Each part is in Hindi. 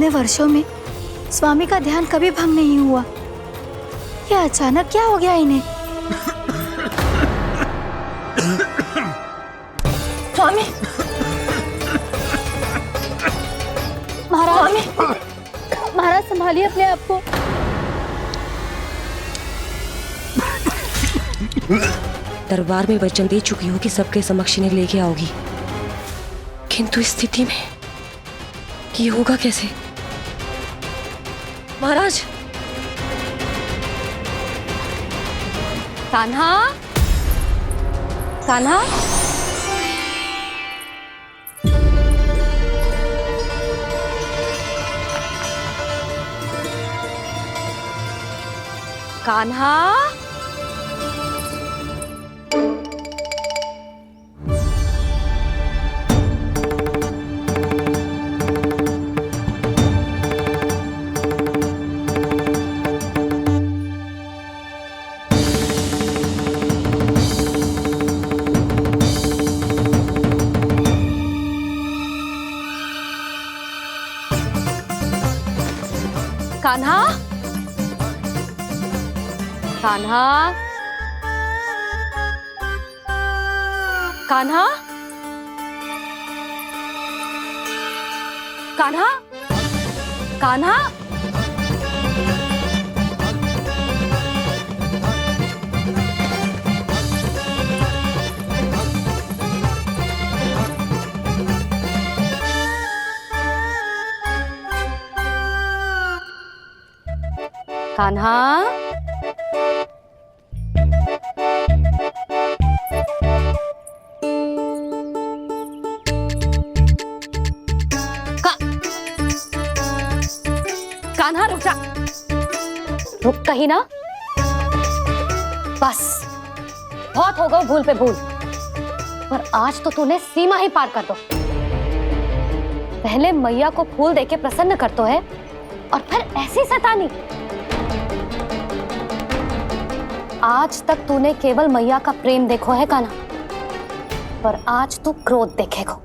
इतने वर्षों में स्वामी का ध्यान कभी भंग नहीं हुआ। ये अचानक क्या हो गया इन्हें? स्वामी, महाराज, महाराज संभालिए अपने आप को। दरबार में वचन दे चुकी हूँ कि सबके समक्ष इन्हें लेके आओगी, किंतु इस स्थिति में ये होगा कैसे? महाराज, कान्हा, कान्हा, कान्हा, कान्हा, कान्हा, कान्हा, कान्हा, कान्हा, कान्हा, कान्हा रुक जा, रुक कहीं ना। बस बहुत हो गया भूल पे भूल, पर आज तो तूने सीमा ही पार कर दो। पहले मैया को फूल देके प्रसन्न कर तो है, और फिर ऐसी सतानी। आज तक तूने केवल मैया का प्रेम देखो है कान्हा, पर आज तू क्रोध देखेगा।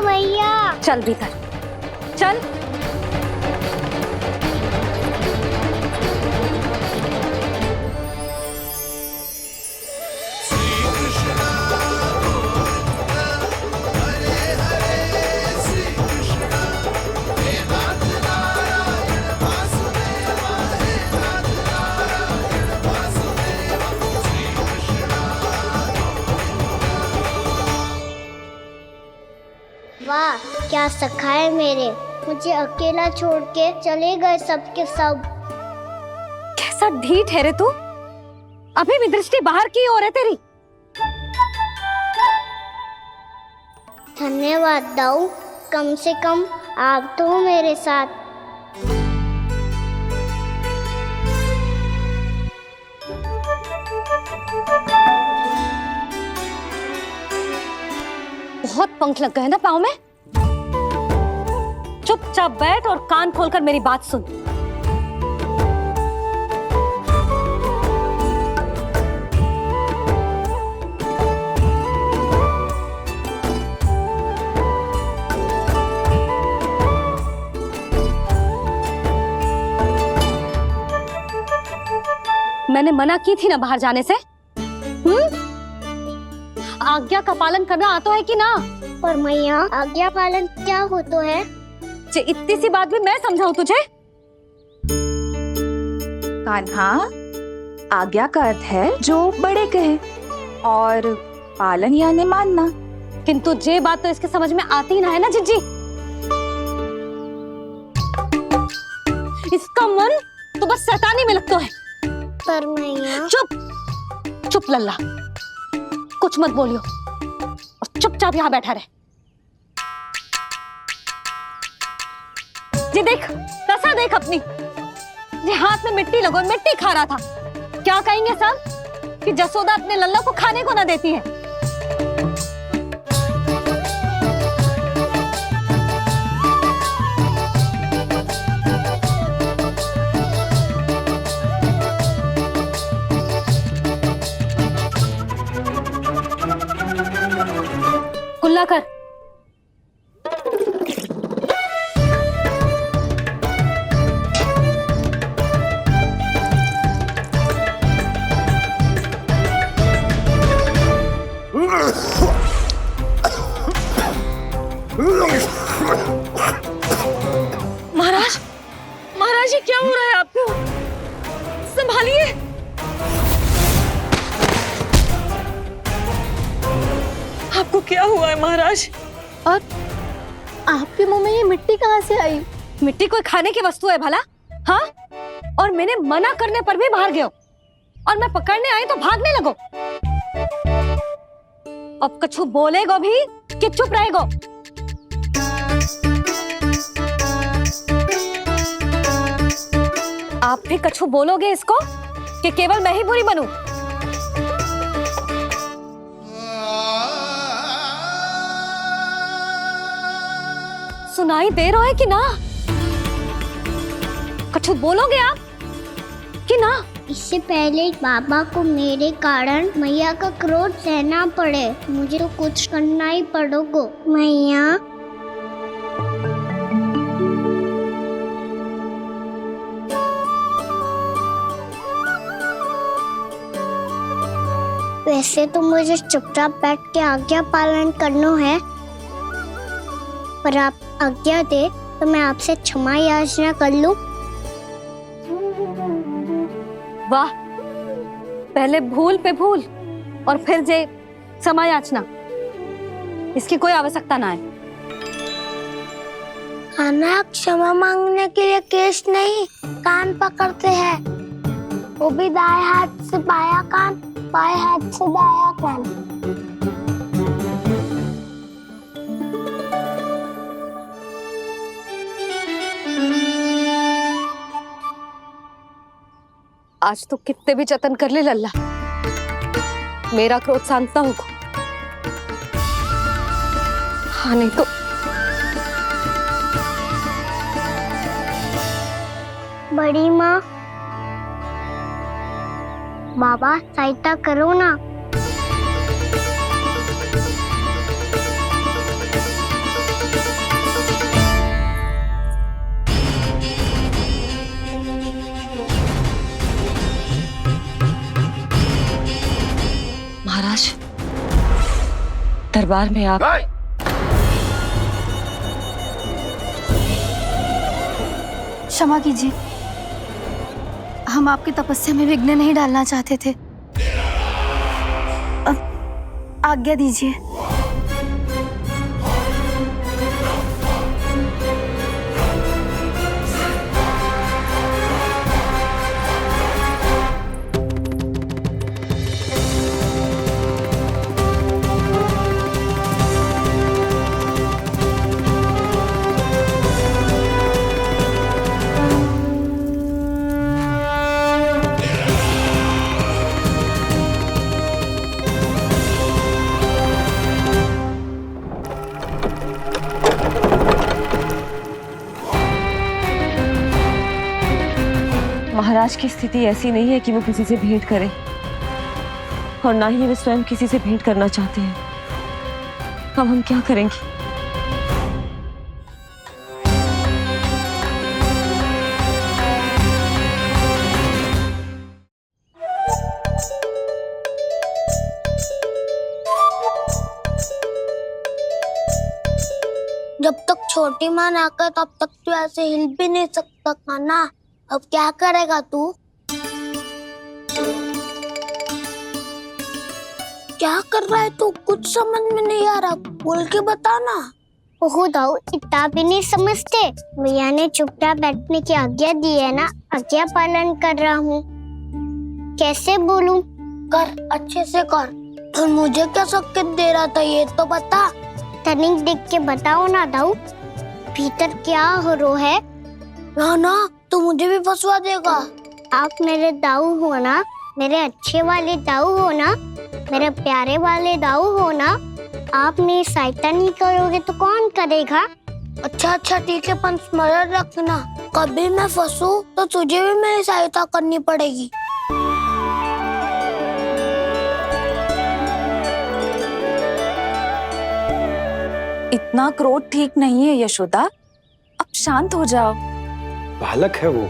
मैया चल भीतर चल। वाह, क्या सखा है मेरे, मुझे अकेला छोड़ के चले गए सबके सब। कैसा ढीठ है रे तू, अभी भी दृष्टि बाहर की ओर है तेरी। धन्यवाद दाऊ, कम से कम आप तो हो मेरे साथ। बहुत पंख लग गए ना पाँव में। चुपचाप बैठ और कान खोलकर मेरी बात सुन। मैंने मना की थी ना बाहर जाने से। आज्ञा का पालन करना आता है कि ना? पर मैया, आज्ञा पालन क्या हो तो है? इतनी सी बात भी मैं समझाऊं तुझे? कान्हा, आज्ञा का अर्थ है जो बड़े कहे, और पालन यानी मानना। किंतु ये बात तो इसके समझ में आती ना है ना जिज्जी। इसका मन तो बस शैतानी में लगता है। पर मैया। चुप चुप लल्ला, कुछ मत बोलियो और चुपचाप यहाँ बैठा रहे। जी देख, दशा देख अपनी। जी हाथ में मिट्टी लगो, मिट्टी खा रहा था। क्या कहेंगे सब कि जसोदा अपने लल्ला को खाने को ना देती है। कुल्ला कर, महाराज, महाराज ये क्या हो रहा है आपको? संभालिए। आपको क्या हुआ है महाराज? और आपके मुंह में ये मिट्टी कहाँ से आई? मिट्टी कोई खाने की वस्तु है भला? हाँ, और मैंने मना करने पर भी बाहर गए हो, और मैं पकड़ने आई तो भागने लगो। अब कछु बोलेगो भी कि चुप रहेगो? आप भी कछु बोलोगे इसको कि केवल मैं ही बुरी बनूं? सुनाई दे रहा है कि ना? कछु बोलोगे आप कि ना? इससे पहले बाबा को मेरे कारण मैया का क्रोध सहना पड़े, मुझे तो कुछ करना ही पड़ेगा। मैया, वैसे तो मुझे चुपचाप बैठ के आज्ञा पालन करना है, पर आप आज्ञा दे तो मैं आपसे क्षमा याचना कर लूं। वाह, पहले भूल पे भूल और फिर जे क्षमा याचना, इसकी कोई आवश्यकता ना है। खाना क्षमा मांगने के लिए केस नहीं, कान पकड़ते हैं, वो भी दाएं हाथ से बायां कान, बाएं हाथ से दायां कान। आज तो कितने भी जतन कर ले लल्ला, मेरा क्रोध शांत ना होगा। हाँ नहीं तो बड़ी माँ, बाबा सहायता करो ना। महाराज, दरबार में आप क्षमा कीजिए, हम आपकी तपस्या में विघ्न नहीं डालना चाहते थे। अब आज्ञा दीजिए। महाराज की स्थिति ऐसी नहीं है कि वो किसी से भेंट करें, और ना ही वे स्वयं किसी से भेंट करना चाहते हैं। अब हम क्या करेंगे? जब तक छोटी माँ ना कर तब तक तू ऐसे हिल भी नहीं सकता था ना। अब क्या करेगा तू? क्या कर रहा है तू? कुछ समझ में नहीं आ रहा, बोल के बता ना। ओहो दाऊ, इतना भी नहीं समझते। भैया ने चुपचाप बैठने की आज्ञा दी है ना, आज्ञा पालन कर रहा हूँ। कैसे बोलूं? कर, अच्छे से कर। और मुझे क्या संकेत दे रहा था ये तो बता। तनिक देख के बताओ ना दाऊ, भीतर क्या हो रहा है? ना ना, तू मुझे भी फंसवा देगा। आप मेरे दाऊ हो ना, मेरे अच्छे वाले दाऊ हो ना, मेरे प्यारे वाले दाऊ हो ना। आप मेरी सहायता नहीं करोगे तो कौन करेगा? अच्छा अच्छा ठीक है, पर स्मरण रखना, कभी मैं फंसू तो तुझे भी मेरी सहायता करनी पड़ेगी। इतना क्रोध ठीक नहीं है यशोदा, अब शांत हो जाओ। बालक है वो,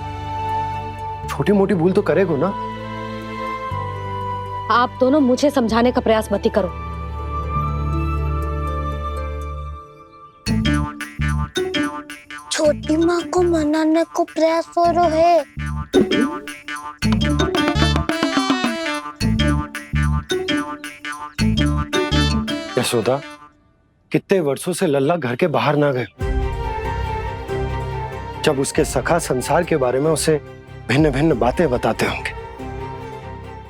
छोटी मोटी भूल तो करेगा ना। आप दोनों मुझे समझाने का प्रयास मत ही करो। छोटी माँ को मनाने को प्रयास हो रहा है। यशोदा, कितने वर्षों से लल्ला घर के बाहर ना गए। जब उसके सखा संसार के बारे में उसे भिन्न भिन्न बातें बताते होंगे,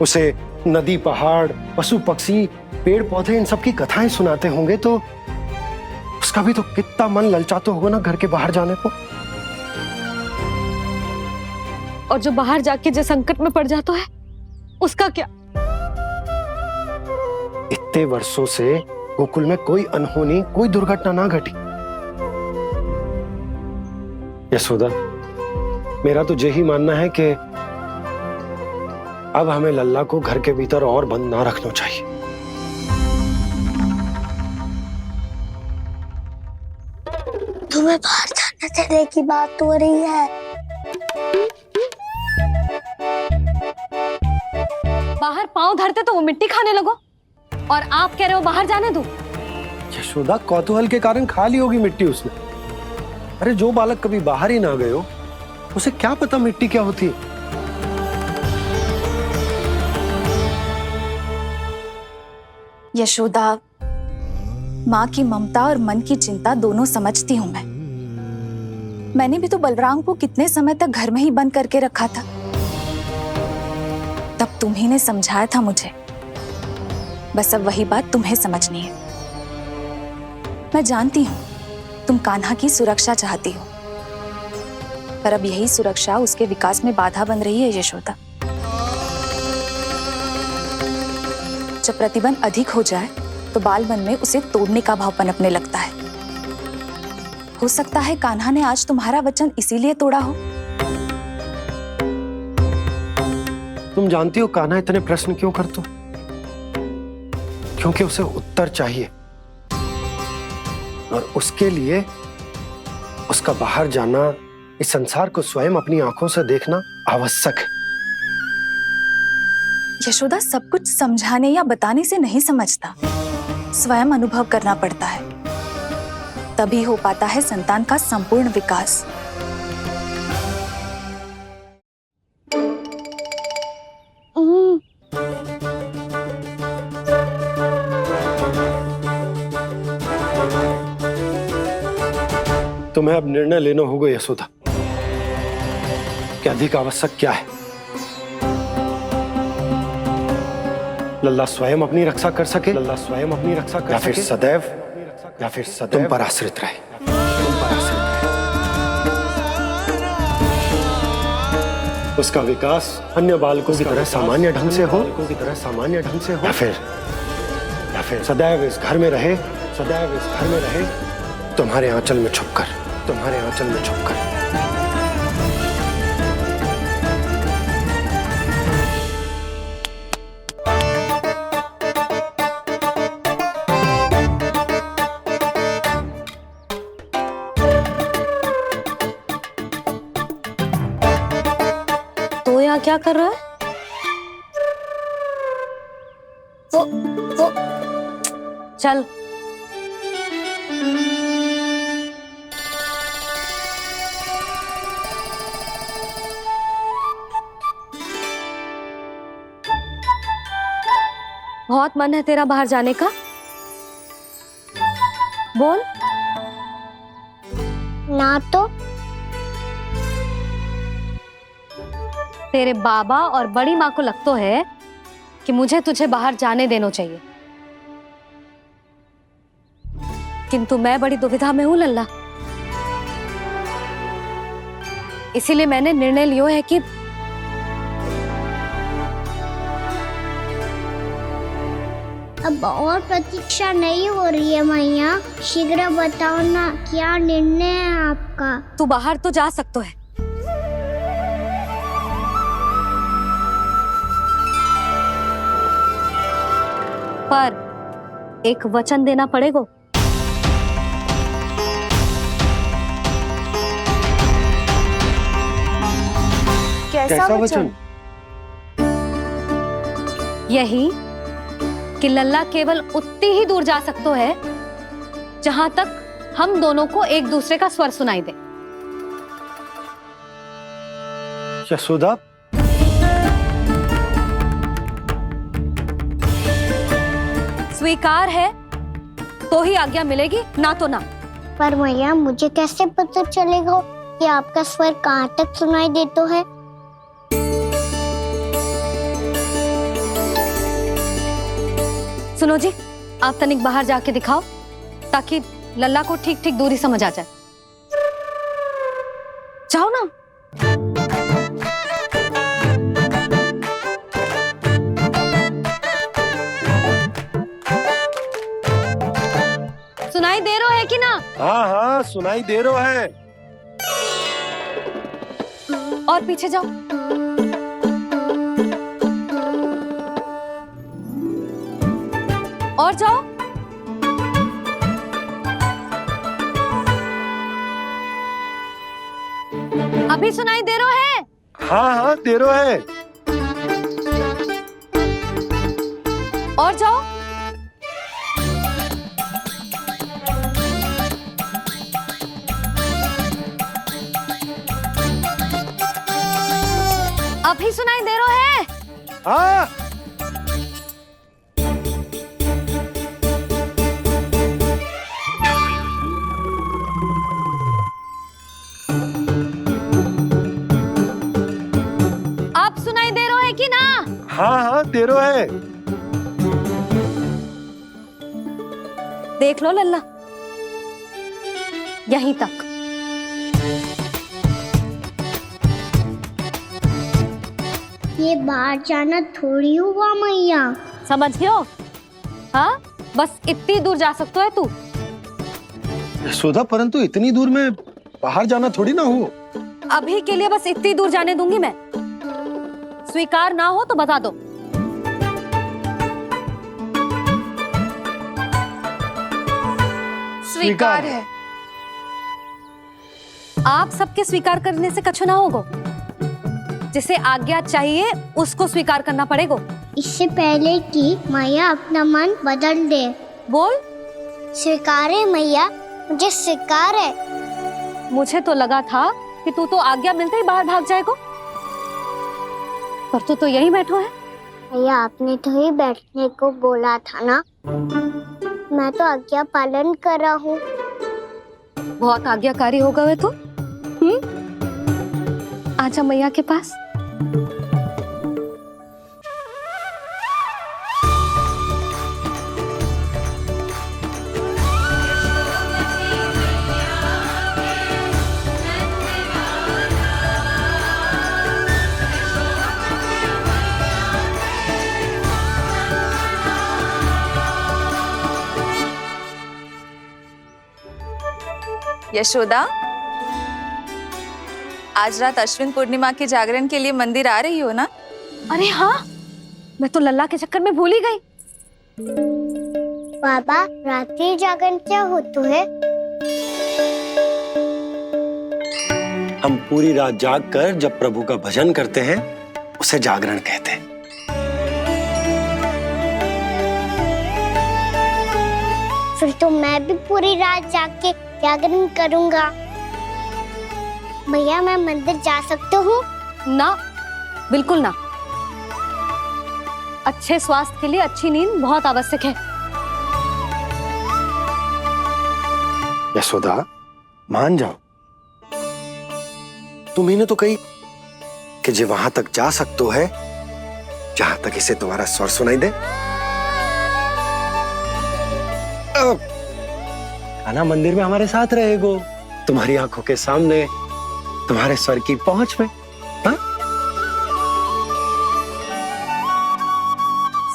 उसे नदी, पहाड़, पशु पक्षी, पेड़ पौधे, इन सब की कथाएं सुनाते होंगे, तो उसका भी तो कितना मन ललचाता होगा ना घर के बाहर जाने को। और जो बाहर जाके जो संकट में पड़ जाता है, उसका क्या? इतने वर्षों से गोकुल में कोई अनहोनी, कोई दुर्घटना ना घटी। यशोदा, मेरा तो यही मानना है कि अब हमें लल्ला को घर के भीतर और बंद ना रखना चाहिए। तुम्हें बाहर जाने देने की बात हो रही है। बाहर पांव धरते तो वो मिट्टी खाने लगो, और आप कह रहे हो बाहर जाने दो। यशोदा, कौतूहल के कारण खा ली होगी मिट्टी उसने। अरे जो बालक कभी बाहर ही ना गए हो, उसे क्या पता मिट्टी क्या होती है। यशोदा, माँ की ममता और मन की चिंता दोनों समझती हूँ मैं। मैंने भी तो बलराम को कितने समय तक घर में ही बंद करके रखा था। तब तुम्ही ने समझाया था मुझे। बस अब वही बात तुम्हें समझनी है। मैं जानती हूँ तुम कान्हा की सुरक्षा चाहती हो, पर अब यही सुरक्षा उसके विकास में बाधा बन रही है यशोदा। जब प्रतिबंध अधिक हो जाए तो बाल मन में उसे तोड़ने का भाव पनपने लगता है। हो सकता है कान्हा ने आज तुम्हारा वचन इसीलिए तोड़ा हो। तुम जानती हो कान्हा इतने प्रश्न क्यों करता? क्योंकि उसे उत्तर चाहिए, और उसके लिए उसका बाहर जाना, इस संसार को स्वयं अपनी आंखों से देखना आवश्यक है। यशोदा, सब कुछ समझाने या बताने से नहीं समझता, स्वयं अनुभव करना पड़ता है। तभी हो पाता है संतान का संपूर्ण विकास। तुम्हें अब निर्णय लेना होगा यशोदा कि अधिक आवश्यक क्या है। लल्ला स्वयं अपनी रक्षा कर सके, लल्ला स्वयं अपनी रक्षा कर, या फिर सदैव तुम पर आश्रित रहे। उसका विकास अन्य बालकों की तरह सामान्य ढंग से हो, या फिर सदैव इस घर में रहे, तुम्हारे आंचल में छुपकर। तो यहाँ क्या कर रहा है? वो चल। बहुत मन है तेरा बाहर जाने का? बोल। ना तो तेरे बाबा और बड़ी माँ को लगता है कि मुझे तुझे बाहर जाने देना चाहिए, किंतु मैं बड़ी दुविधा में हूं लल्ला। इसीलिए मैंने निर्णय लिया है कि अब और प्रतीक्षा नहीं हो रही है मैया। शीघ्र बताओ ना, क्या निर्णय है आपका? तू बाहर तो जा सकता है, पर एक वचन देना पड़ेगा। कैसा वचन? यही कि लल्ला केवल उतनी ही दूर जा सकता है जहां तक हम दोनों को एक दूसरे का स्वर सुनाई दे। यशोदा, स्वीकार है तो ही आज्ञा मिलेगी, ना तो ना। पर मैया मुझे कैसे पता चलेगा कि आपका स्वर कहाँ तक सुनाई देता है? सुनो जी, आप तनिक बाहर जाके दिखाओ ताकि लल्ला को ठीक ठीक दूरी समझ आ जाए। जाओ ना। सुनाई दे रहा है कि ना? हाँ हाँ सुनाई दे रहा है। और पीछे जाओ। और जाओ। अभी सुनाई दे रहा है? हाँ हाँ दे रहा है। और जाओ। अभी सुनाई दे रहा है? हाँ आप सुनाई दे रहा है कि ना? हाँ हाँ दे रहा है। देख लो लल्ला, यहीं तक। ये बाहर जाना थोड़ी हुआ मैया। समझ गयो? हाँ, बस इतनी दूर जा सकता है तू। यशोदा, परंतु इतनी दूर में बाहर जाना थोड़ी ना हो। अभी के लिए बस इतनी दूर जाने दूंगी मैं। स्वीकार ना हो तो बता दो। स्वीकार है। आप सबके स्वीकार करने से कछु ना होगो। जिसे आज्ञा चाहिए उसको स्वीकार करना पड़ेगा। इससे पहले कि मैया अपना मन बदल दे। बोल। स्वीकार है मैया, मुझे स्वीकार है। मुझे तो लगा था कि तू तो आज्ञा मिलते ही बाहर भाग जाएगा, पर तू तो यहीं बैठो है। भैया आपने तो ही बैठने को बोला था ना, मैं तो आज्ञा पालन कर रहा हूँ। बहुत आज्ञाकारी होगा वे तो। आजा मैया के पास। यशोदा, आज रात अश्विन पूर्णिमा के जागरण के लिए मंदिर आ रही हो ना? अरे हाँ, मैं तो लल्ला के चक्कर में भूल ही गई। बाबा, रात्रि जागरण क्या होता है? हम पूरी रात जाग कर जब प्रभु का भजन करते हैं उसे जागरण कहते हैं। फिर तो मैं भी पूरी रात जाग के जागरण करूंगा। भैया मैं मंदिर जा सकती हूँ? ना, बिल्कुल ना। अच्छे स्वास्थ्य के लिए अच्छी नींद बहुत आवश्यक है। यशोदा, मान जाओ। तुम्ही ने तो कही कि जे वहां तक जा सकते है जहां तक इसे तुम्हारा स्वर सुनाई दे। खाना मंदिर में हमारे साथ रहेगो, तुम्हारी आंखों के सामने, तुम्हारे स्वर की पहुंच में। हा?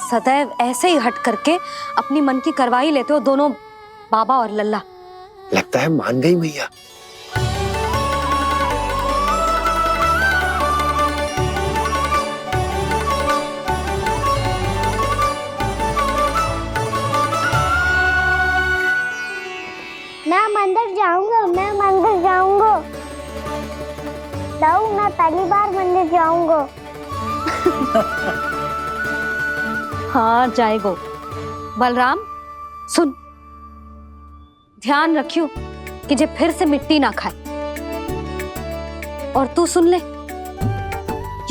सदैव ऐसे ही हट करके अपनी मन की करवाई लेते हो दोनों बाबा और लल्ला। लगता है मान गई मैया। मैं मंदिर जाऊंगा, मैं मंदिर जाऊंगा। दाऊ, मैं पहली बार मंदिर जाऊंगा। हाँ जाएगो। बलराम सुन, ध्यान रखियो कि जे फिर से मिट्टी ना खाए। और तू सुन ले,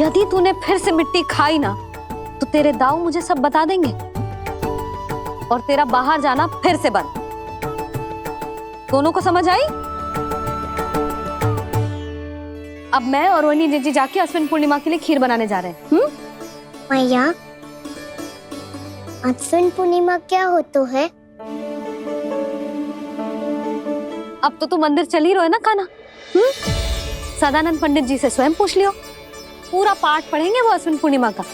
यदि तूने फिर से मिट्टी खाई ना तो तेरे दाऊ मुझे सब बता देंगे और तेरा बाहर जाना फिर से बंद। दोनों को समझ आई? अब मैं और रोहिणी जीजी जाके अश्विन पूर्णिमा के लिए खीर बनाने जा रहे हैं। मैया, अश्विन पूर्णिमा क्या होता है? अब तो तू मंदिर चल ही रहो है ना कान्हा। सदानंद पंडित जी से स्वयं पूछ लियो, पूरा पाठ पढ़ेंगे वो अश्विन पूर्णिमा का।